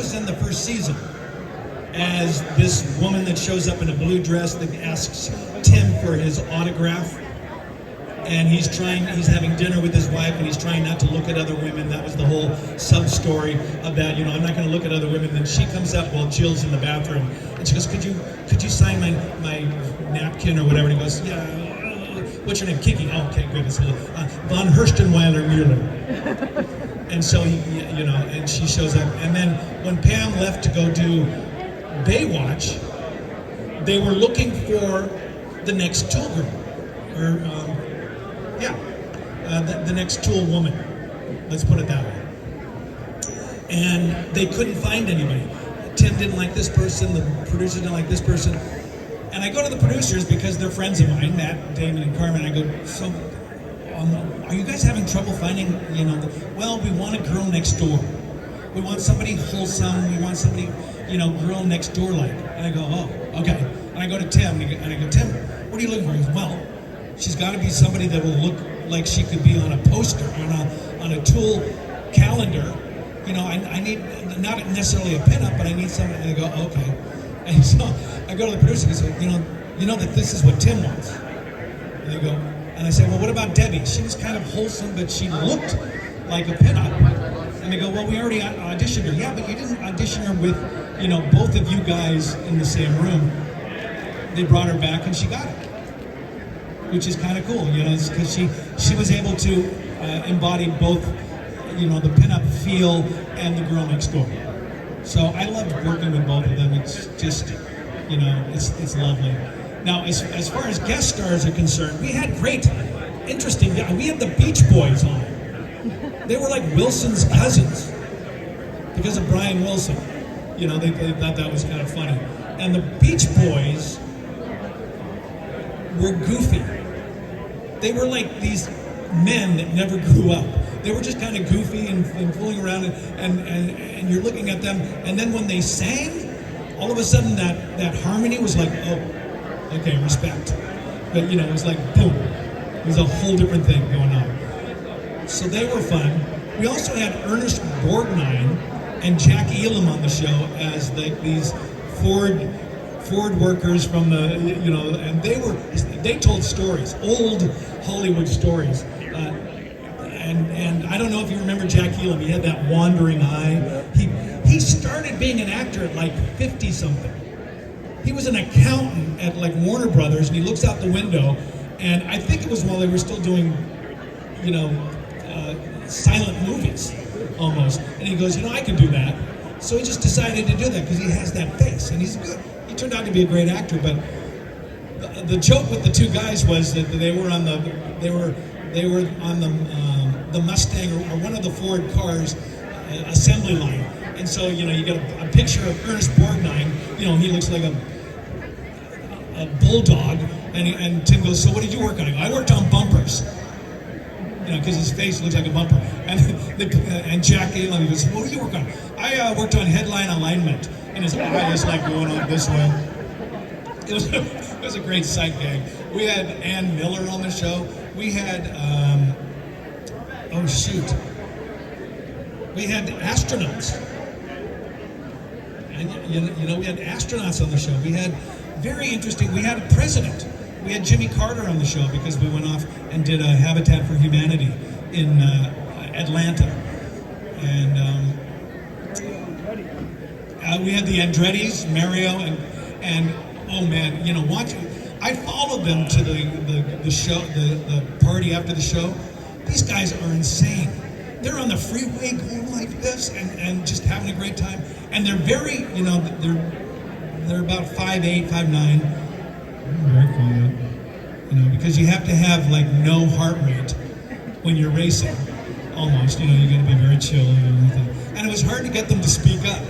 was in the first season as this woman that shows up in a blue dress that asks Tim for his autograph, and he's having dinner with his wife, and he's trying not to look at other women. That was the whole sub-story about, I'm not going to look at other women. Then she comes up while Jill's in the bathroom, and she goes, could you sign my napkin or whatever? And he goes, yeah, what's your name? Kiki. Oh, okay, good. It's von Herstenweiler Mueller. And so, and she shows up. And then when Pam left to go do Baywatch, they were looking for the next Tool girl. Or, the next Tool woman. Let's put it that way. And they couldn't find anybody. Tim didn't like this person, the producers didn't like this person. And I go to the producers because they're friends of mine, Matt, Damon, and Carmen. I go, so, are you guys having trouble finding, well, we want a girl next door. We want somebody wholesome. We want somebody, girl next door like. And I go, oh, okay. And I go to Tim, and I go, Tim, what are you looking for? He goes, well, she's got to be somebody that will look like she could be on a poster, on a Tool calendar. I need, not necessarily a pinup, but I need something. And I go, okay. And so I go to the producer and say, you know that this is what Tim wants. And they go, and I say, well, what about Debbie? She was kind of wholesome, but she looked like a pinup. And they go, well, we already auditioned her. Yeah, but you didn't audition her with, both of you guys in the same room. They brought her back and she got it, which is kind of cool, because she was able to embody both, the pinup feel and the girl next door. So I loved working with both of them. It's just, it's lovely. Now, as far as guest stars are concerned, we had great, interesting, we had the Beach Boys on. They were like Wilson's cousins because of Brian Wilson. They thought that was kind of funny. And the Beach Boys were goofy. They were like these men that never grew up. They were just kind of goofy and fooling around, and you're looking at them, and then when they sang, all of a sudden that harmony was like, oh, okay, respect. But it was like boom. It was a whole different thing going on. So they were fun. We also had Ernest Borgnine and Jack Elam on the show as these Ford workers from the, and they told stories, old Hollywood stories. And I don't know if you remember Jack Elam. He had that wandering eye. He started being an actor at like 50-something. He was an accountant at like Warner Brothers, and he looks out the window, and I think it was while they were still doing, silent movies, almost. And he goes, I can do that. So he just decided to do that because he has that face, and he's good. He turned out to be a great actor, but the joke with the two guys was that they were on the Mustang or one of the Ford cars assembly line, and so you get a picture of Ernest Borgnine. He looks like a bulldog, and Tim goes, so what did you work on? I go, I worked on bumpers, because his face looks like a bumper. And Jack Elam, he goes, what did you work on? I worked on headline alignment, and his eye is like going on this way. It was a great sight gag. We had Ann Miller on the show. We had, we had astronauts. And, we had astronauts on the show. We had we had a president. We had Jimmy Carter on the show because we went off and did a Habitat for Humanity in Atlanta. And we had the Andrettis, Mario, and oh man, I followed them to the show, the party after the show. These guys are insane. They're on the freeway going like this and just having a great time. And they're very, they're about 5'8", 5'9". Very quiet. Because you have to have like no heart rate when you're racing. Almost, you got to be very chill and everything. And it was hard to get them to speak up.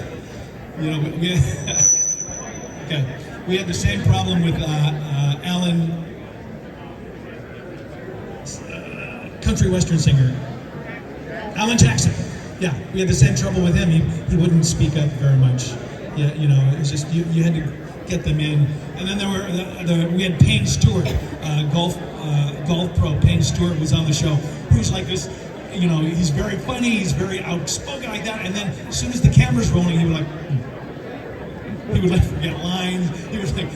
Okay. We had the same problem with Alan, country western singer, Alan Jackson. Yeah, we had the same trouble with him. He wouldn't speak up very much. Yeah, it was just you had to get them in. And then we had Payne Stewart, golf pro. Payne Stewart was on the show, who's like this you know, he's very funny, he's very outspoken like that. And then as soon as the camera's rolling, he would like, he would like forget lines. He was like,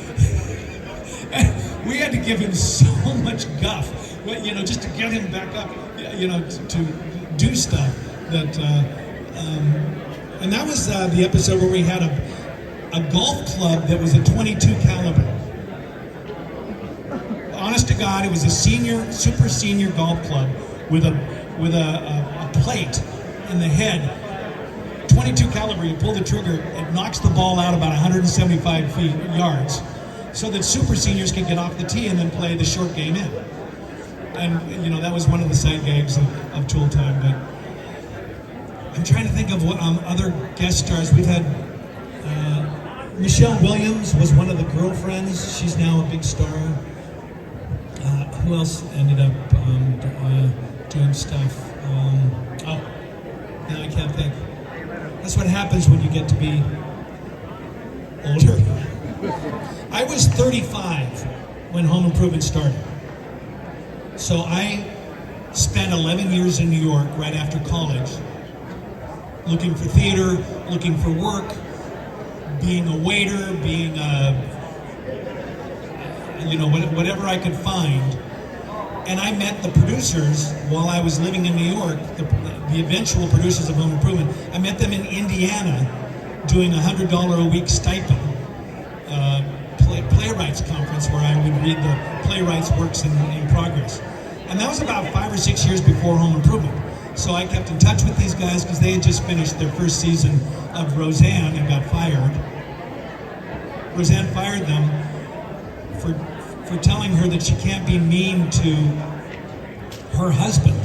and we had to give him so much guff, you know, just to get him back up, you know, to do stuff that. And that was the episode where we had a golf club that was a 22 caliber. Honest to God, it was a senior, super senior golf club with a plate in the head. 22 caliber, you pull the trigger, it knocks the ball out about 175 yards, so that super seniors can get off the tee and then play the short game in. And you know, that was one of the side gags of Tool Time. But I'm trying to think of what other guest stars we've had. Michelle Williams was one of the girlfriends. She's now a big star. Who else ended up doing stuff? Now I can't think. That's what happens when you get to be older. I was 35 when Home Improvement started. So I spent 11 years in New York right after college, looking for theater, looking for work, being a waiter, being you know, whatever I could find. And I met the producers while I was living in New York, the eventual producers of Home Improvement. I met them in Indiana doing $100 a week stipend playwrights conference where I would read the playwrights' works in progress. And that was about 5 or 6 years before Home Improvement. So I kept in touch with these guys because they had just finished their first season of Roseanne and got fired. Roseanne fired them for telling her that she can't be mean to her husband.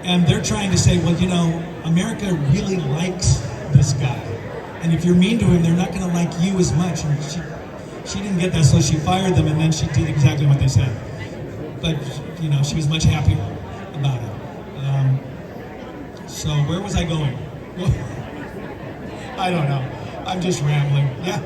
And they're trying to say, well, you know, America really likes this guy. And if you're mean to him, they're not going to like you as much. And she didn't get that, so she fired them, and then she did exactly what they said. But, you know, she was much happier about it. So where was I going? I don't know. I'm just rambling. Yeah.